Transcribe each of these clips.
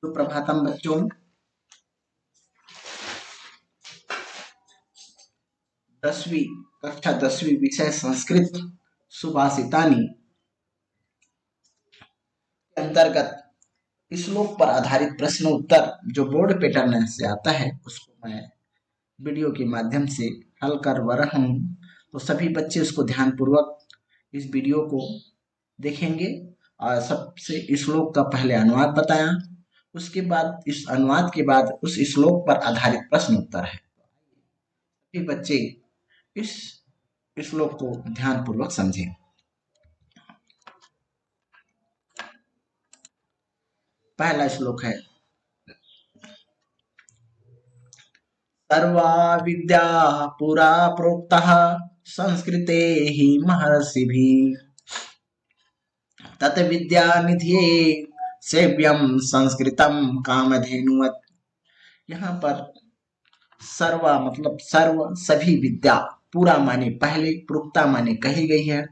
सुप्रभातम बच्चों। 10वीं कक्षा 10वीं विषय संस्कृत सुभाषितानी के अंतर्गत श्लोक पर आधारित प्रश्न उत्तर जो बोर्ड पैटर्न से आता है उसको मैं वीडियो के माध्यम से हल कर रहा हूँ। तो सभी बच्चे उसको ध्यान पूर्वक इस वीडियो को देखेंगे और सबसे श्लोक का पहले अनुवाद बताया, उसके बाद इस अनुवाद के बाद उस श्लोक पर आधारित प्रश्न उत्तर है। सभी बच्चे इस श्लोक को ध्यान पूर्वक समझें। पहला श्लोक है, सर्वा विद्या पुरा प्रोक्तः संस्कृते ही महर्षिभिः तत् विद्या निधिये सेव्यम संस्कृतम कामधेनुवत्। यहाँ पर सर्वा मतलब सर्व सभी विद्या, पूरा माने पहले, प्रोक्ता माने कही गई है,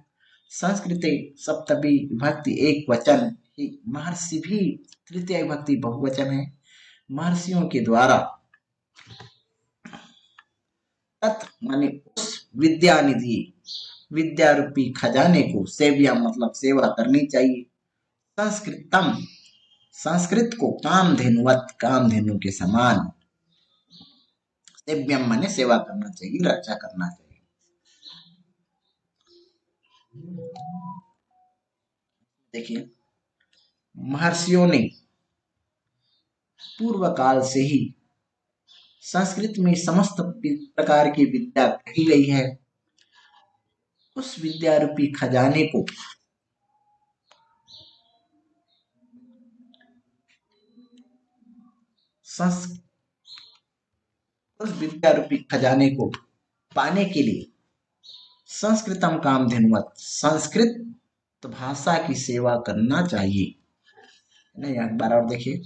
संस्कृते सप्तमी विभक्ति एक वचन ही, महर्षि भी तृतीय विभक्ति बहुवचन है, महर्षियों के द्वारा, तत् माने उस विद्या निधि, विद्या रूपी खजाने को, सेव्या मतलब सेवा करनी चाहिए, संस्कृतम संस्कृत को, कामधेनुवत कामधेनु के समान, सेव्यम माने सेवा करना चाहिए, रक्षा करना चाहिए। देखिए, महर्षियों ने पूर्व काल से ही संस्कृत में समस्त प्रकार की विद्या कही गई है, उस विद्या रूपी खजाने को उस विद्या रूपी खजाने को पाने के लिए संस्कृतम कामधेनुवत्, संस्कृत भाषा की सेवा करना चाहिए। नहीं, एक बार और देखिए,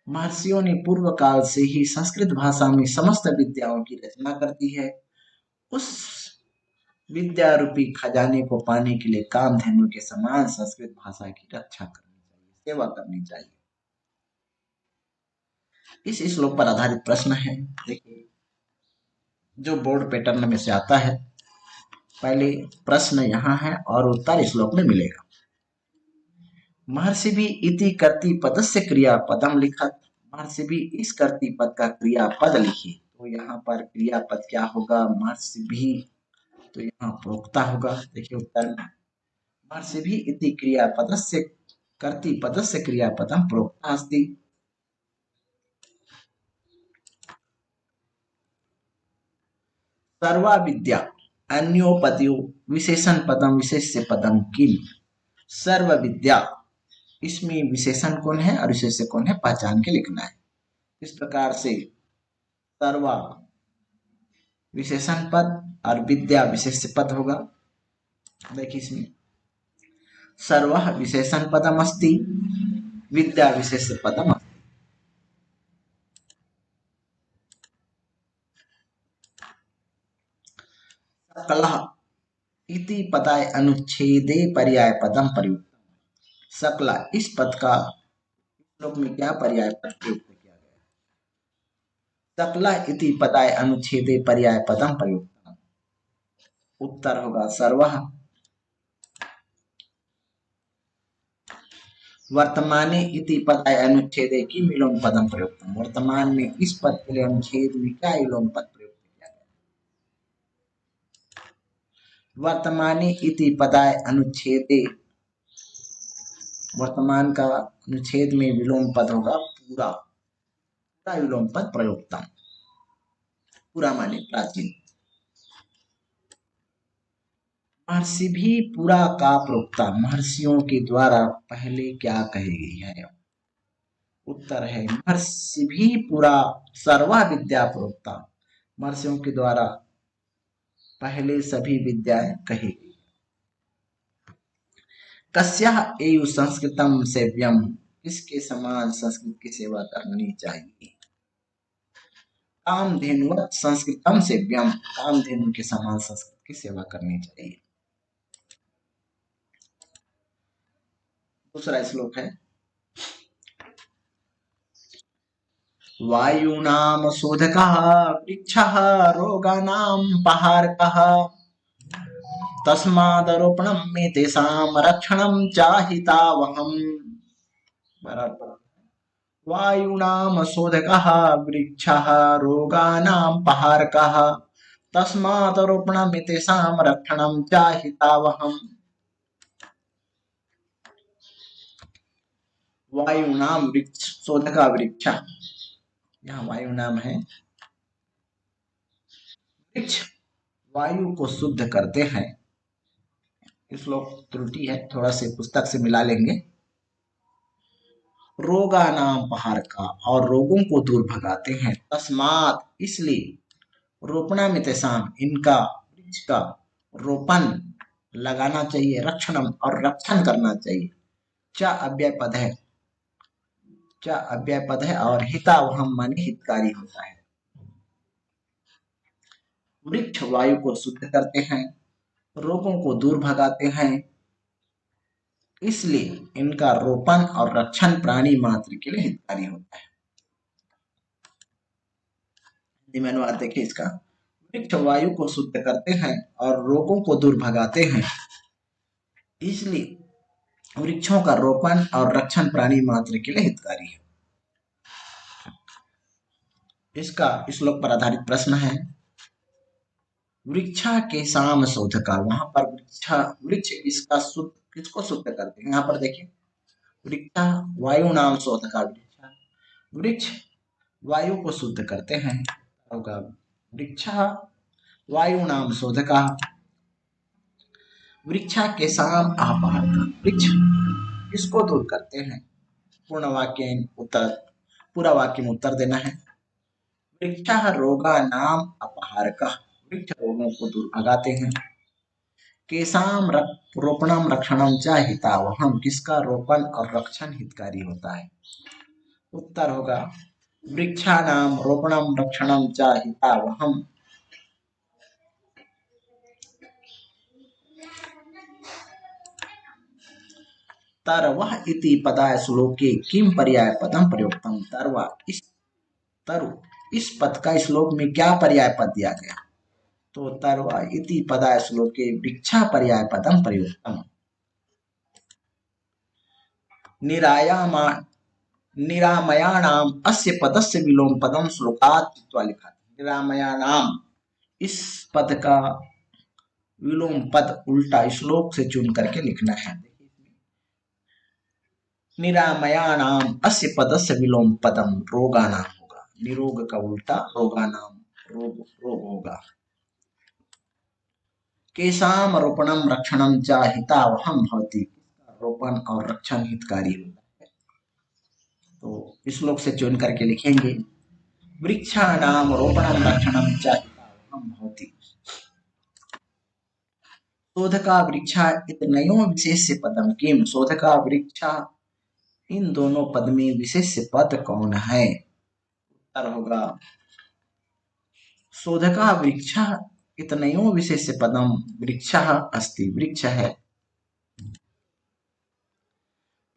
महर्षियों ने पूर्व काल से ही संस्कृत भाषा में समस्त विद्याओं की रचना कर दी है, उस विद्या रूपी खजाने को पाने के लिए कामधेनु के समान संस्कृत भाषा की रक्षा करनी चाहिए, सेवा करनी चाहिए। इस श्लोक पर आधारित प्रश्न है, देखिए जो बोर्ड पैटर्न में से आता है। पहले प्रश्न यहाँ है और उत्तर श्लोक में मिलेगा। महर्षि भी इति कर्ति पदस्य क्रियापदम लिखत, महर्षि भी इस कर्ति पद का क्रियापद लिखिए। तो यहाँ पर क्रियापद क्या होगा, महर्षि भी, तो यहाँ प्रोक्ता होगा। देखिए उत्तर में, महर्षि भी इति क्रियापदस्य कर्ति पदस्य क्रियापदम प्रोक्ता अस्ति। सर्वा विद्या अन्योपतियो विशेषण पदम विशेष्य पदम किम, सर्व विद्या, इसमें विशेषण कौन है और विशेष्य कौन है पहचान के लिखना है। इस प्रकार से सर्वा विशेषण पद और विद्या विशेष्य पद होगा। देखिए इसमें सर्व विशेषण पदम अस्ति, विद्या विशेष्य पदम अस्ति। सकलः इति पदाय अनुच्छेदे पर्याय पदम प्रयुक्त, सकला इस पद का श्लोक में क्या पर्याय पद प्रयुक्त किया गया है, सकला इति पदाय अनुच्छेदे पर्याय पदम प्रयुक्त। उत्तर होगा सर्वः। वर्तमाने इति पदाय अनुच्छेदे की विलोम पदम प्रयुक्त, वर्तमान में इस पद के लिए अनुच्छेद में क्या विलोम पद प्रयुक्त किया गया। वर्तमाने इति पदाय अनुच्छेदे, वर्तमान का अनुच्छेद में विलोम पद होगा पूरा, पूरा विलोम पद प्रयुक्तम, पूरा माने प्राचीन। महर्षि भी पूरा का प्रोक्ता, महर्षियों के द्वारा पहले क्या कही गई है। उत्तर है महर्षि भी पूरा सर्वा विद्या प्रोक्ता, महर्षियों के द्वारा पहले सभी विद्याएं कही गई। कस्याः एयु संस्कृतम सेव्यम, इसके समान संस्कृत की सेवा करनी चाहिए। कामधेनुवत् संस्कृतम सेव्यम, कामधेनु के समान संस्कृत की सेवा करनी चाहिए। दूसरा श्लोक है, वायूनाम शोधकः वृक्षः रोगाणां पहारकः तस्मादरोपणं मे तेषां रक्षणं चाहितावहम्। बराबर। वायूनाम शोधकः वृक्षः रोगाणां पहारकः तस्मादरोपणं मे तेषां रक्षणं चाहितावहम्। वायुनाम वृक्ष शोधका वृक्ष, यहाँ वायु नाम है। वृक्ष वायु को शुद्ध करते हैं। इस श्लोक त्रुटि है, थोड़ा से पुस्तक से मिला लेंगे। रोगा नाम पहाड़ का, और रोगों को दूर भगाते हैं। तस्मात इसलिए, रोपणा में तेसाम इनका, वृक्ष का रोपण लगाना चाहिए, रक्षणम और रक्षण करना चाहिए। च अव्यय पद है, च अव्यय पद है, और हितावहम माने हितकारी होता है। वृक्ष वायु को शुद्ध करते हैं, रोगों को दूर भगाते हैं, इसलिए इनका रोपण और रक्षण प्राणी मात्र के लिए हितकारी होता है। हिंदी में अनुवाद देखिए इसका। वृक्ष वायु को शुद्ध करते हैं और रोगों को दूर भगाते हैं, इसलिए वृक्षों का रोपण और रक्षण प्राणी मात्र के लिए हितकारी है। इसका श्लोक पर आधारित प्रश्न है, वृक्षा के साम शोधका, वहां पर वृक्ष इसका शुद्ध, किसको शुद्ध करते हैं? यहाँ पर देखिए, वृक्षा वायु नाम शोधका वृक्षा, वृक्ष वायु को शुद्ध करते हैं, होगा वृक्षा वायु नाम शोधका, वृक्षा के साम आपार का, वृक्ष इसको दूर करते हैं। पूर्ण वाक्य उत्तर, पूरा वाक्य में उत्तर देना है। वृक्षा रोगा नाम अपहार का, वृक्ष रोगों को दूर भगाते हैं। केसाम रोपणम रक्षणम च हितावहम, किसका रोपण और रक्षण हितकारी होता है? उत्तर होगा वृक्षाणाम रोपणम रक्षणम च हितावहम। तरवः इति पदाय श्लोके किम पर्याय पदम प्रयुक्तम। तरवा, इस तरु, इस पद का श्लोक में क्या पर्याय पद दिया गया? तो तरवा इति पदाय श्लोके वृक्षा पर्याय पदम प्रयुक्तम। निरामयाणाम अस्य पदस्य विलोम पदम श्लोकात् कृत्वा लिखा। निरामयाणाम, इस पद का विलोम पद उल्टा श्लोक से चुन करके लिखना है। निरामयाणाम अस्य पदस्य विलोम पदम रोगानाम होगा, निरोग का उल्टा रोगानाम, रोग होगा। केसाम रोपणम रक्षणम च हितावहम भवति, रोपण और रक्षण हितकारी होता है। तो श्लोक से चुन करके लिखेंगे, वृक्षाणाम रोपणम रक्षणम च हितावहम भवति। शोधका वृक्षा इतनयो विशेष पदम किम, शोधका वृक्षा, इन दोनों पद में विशेष पद कौन है? उत्तर होगा शोधका वृक्षा इतनयो विशेष पदम वृक्षः अस्ति, वृक्ष है।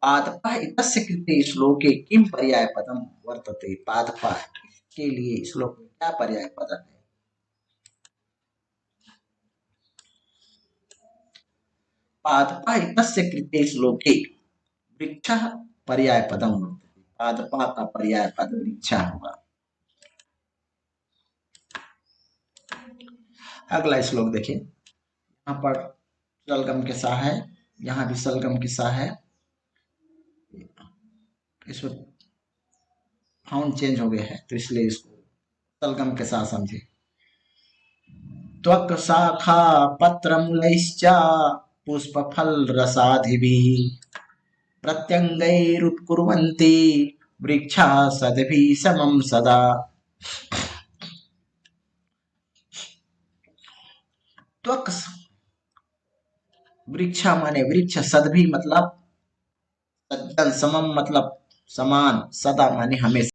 पादपः इतस्य कृते श्लोके किम पर्याय पदम वर्तते, पादपः के लिए श्लोक में क्या पर्याय पद है? पादपः इतस्य कृते श्लोके वृक्षः पर्याय पदम वर्तते, पादपः का पर्याय पद वृक्षा होगा। अगला श्लोक देखिए, यहाँ पर सलगम के सा है, यहाँ भी सलगम के सा है, इसमें फाउंड चेंज हो गया है, तो इसलिए इसको सलगम के साथ समझे। त्वक शाखा पत्र मूलैश्च पुष्प फल रसाधिभिः प्रत्यंगैरुत्कुर्वन्ति वृक्षा सदभिः समं सदा। त्वक, वृक्षा माने वृक्ष, सदभी मतलब सज्जन, समम मतलब समान, सदा माने हमेशा।